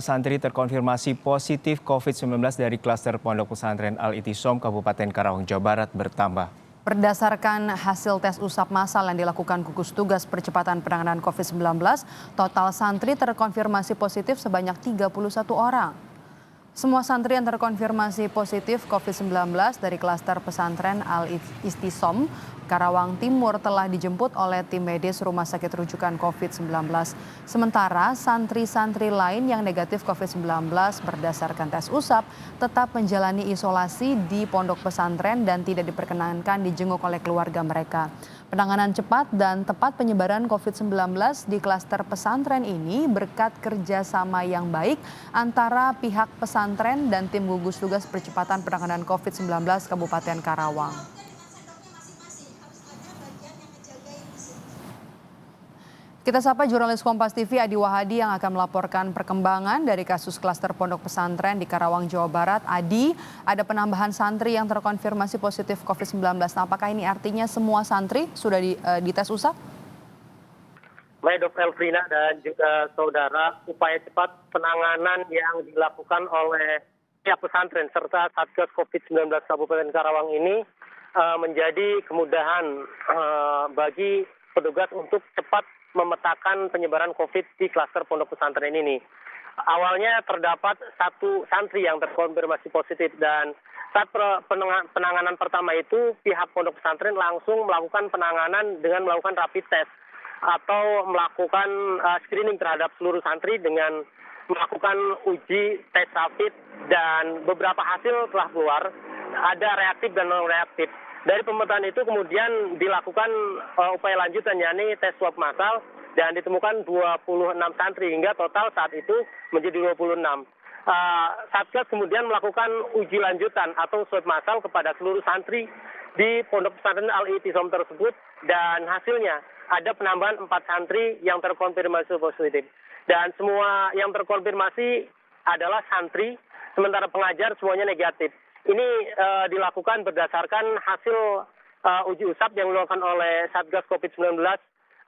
Santri terkonfirmasi positif COVID-19 dari klaster Pondok Pesantren Al-I'tisom Kabupaten Karawang, Jawa Barat bertambah. Berdasarkan hasil tes usap massal yang dilakukan gugus tugas percepatan penanganan COVID-19, total santri terkonfirmasi positif sebanyak 31 orang. Semua santri yang terkonfirmasi positif COVID-19 dari klaster pesantren Al-I'tisom Karawang Timur telah dijemput oleh tim medis Rumah Sakit Rujukan COVID-19. Sementara santri-santri lain yang negatif COVID-19 berdasarkan tes usap tetap menjalani isolasi di pondok pesantren dan tidak diperkenankan dijenguk oleh keluarga mereka. Penanganan cepat dan tepat penyebaran COVID-19 di klaster pesantren ini berkat kerjasama yang baik antara pihak pesantren dan tim gugus tugas percepatan penanganan COVID-19 Kabupaten Karawang. Kita sapa jurnalis Kompas TV Adi Wahadi yang akan melaporkan perkembangan dari kasus klaster pondok pesantren di Karawang, Jawa Barat. Adi, ada penambahan santri yang terkonfirmasi positif COVID-19. Nah, apakah ini artinya semua santri sudah dites usap? Baik, Dr. Elfrina dan juga saudara, upaya cepat penanganan yang dilakukan oleh pihak pesantren serta Satgas COVID-19 Kabupaten Karawang ini menjadi kemudahan bagi petugas untuk cepat memetakan penyebaran COVID di klaster pondok pesantren ini. Awalnya terdapat satu santri yang terkonfirmasi positif dan saat penanganan pertama itu pihak pondok pesantren langsung melakukan penanganan dengan melakukan rapid test atau melakukan screening terhadap seluruh santri dengan melakukan uji tes rapid dan beberapa hasil telah keluar, ada reaktif dan non reaktif. Dari pemetaan itu kemudian dilakukan upaya lanjutan yakni tes swab massal dan ditemukan 26 santri hingga total saat itu menjadi 26. Satgas kemudian melakukan uji lanjutan atau swab massal kepada seluruh santri di pondok pesantren Al-I'tisom tersebut dan hasilnya ada penambahan 4 santri yang terkonfirmasi positif. Dan semua yang terkonfirmasi adalah santri, sementara pengajar semuanya negatif. Ini dilakukan berdasarkan hasil uji usap yang dilakukan oleh Satgas COVID-19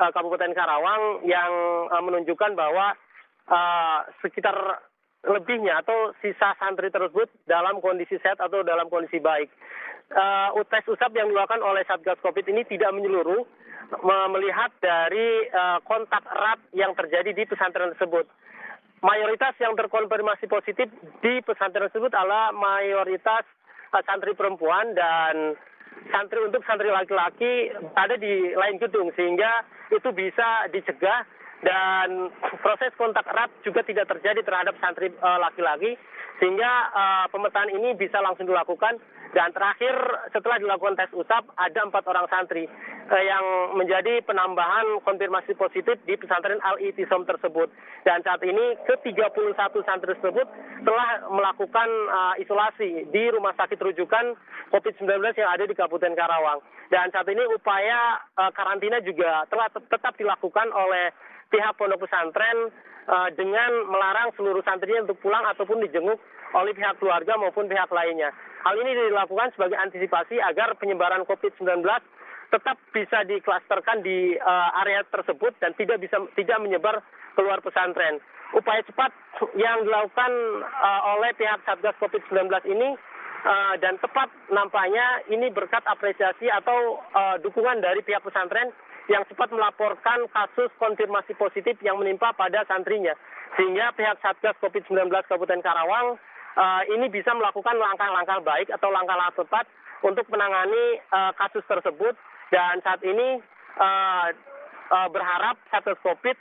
Kabupaten Karawang yang menunjukkan bahwa sekitar lebihnya atau sisa santri tersebut dalam kondisi sehat atau dalam kondisi baik. Tes usap yang dilakukan oleh Satgas COVID ini tidak menyeluruh, melihat dari kontak erat yang terjadi di pesantren tersebut. Mayoritas yang terkonfirmasi positif di pesantren tersebut adalah mayoritas santri perempuan dan santri laki-laki ada di lain gedung sehingga itu bisa dicegah dan proses kontak erat juga tidak terjadi terhadap santri laki-laki sehingga pemetaan ini bisa langsung dilakukan. Dan terakhir setelah dilakukan tes usap ada 4 orang santri yang menjadi penambahan konfirmasi positif di pesantren Al-I'tisom tersebut. Dan saat ini ke-31 santri tersebut telah melakukan isolasi di rumah sakit rujukan COVID-19 yang ada di Kabupaten Karawang. Dan saat ini upaya karantina juga telah tetap dilakukan oleh pihak pondok pesantren dengan melarang seluruh santrinya untuk pulang ataupun dijenguk oleh pihak keluarga maupun pihak lainnya. Hal ini dilakukan sebagai antisipasi agar penyebaran COVID-19 tetap bisa diklasterkan di area tersebut dan tidak menyebar keluar pesantren. Upaya cepat yang dilakukan oleh pihak Satgas COVID-19 ini dan tepat nampaknya ini berkat apresiasi atau dukungan dari pihak pesantren yang cepat melaporkan kasus konfirmasi positif yang menimpa pada santrinya. Sehingga pihak Satgas COVID-19 Kabupaten Karawang ini bisa melakukan langkah-langkah baik atau langkah-langkah tepat untuk menangani kasus tersebut. Dan saat ini berharap Satgas COVID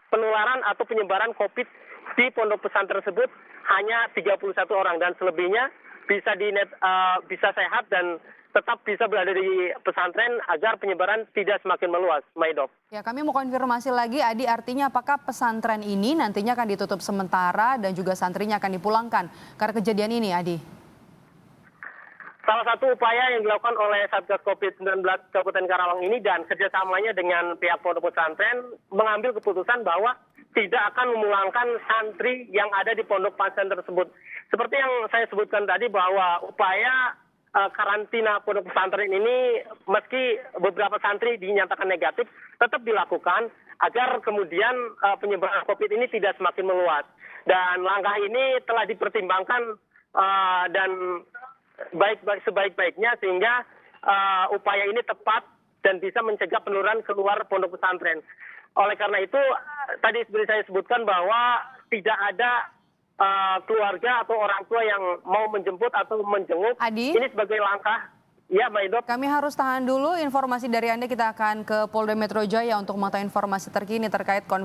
penularan atau penyebaran COVID di pondok pesantren tersebut hanya 31 orang dan selebihnya bisa sehat dan tetap bisa berada di pesantren agar penyebaran tidak semakin meluas. Maidop. Ya, kami mau konfirmasi lagi, Adi, artinya apakah pesantren ini nantinya akan ditutup sementara dan juga santrinya akan dipulangkan karena kejadian ini, Adi? Salah satu upaya yang dilakukan oleh Satgas COVID-19 Kabupaten Karawang ini dan kerjasamanya dengan pihak pondok pesantren mengambil keputusan bahwa tidak akan memulangkan santri yang ada di pondok pesantren tersebut. Seperti yang saya sebutkan tadi bahwa upaya karantina pondok pesantren ini meski beberapa santri dinyatakan negatif tetap dilakukan agar kemudian penyebaran COVID ini tidak semakin meluas. Dan langkah ini telah dipertimbangkan dan sebaik-baiknya sehingga upaya ini tepat dan bisa mencegah penularan keluar pondok pesantren. Oleh karena itu, tadi seperti saya sebutkan bahwa tidak ada keluarga atau orang tua yang mau menjemput atau menjenguk. Adi? Ini sebagai langkah. Ya, Maidop. Kami harus tahan dulu informasi dari Anda. Kita akan ke Polda Metro Jaya untuk mengetahui informasi terkini terkait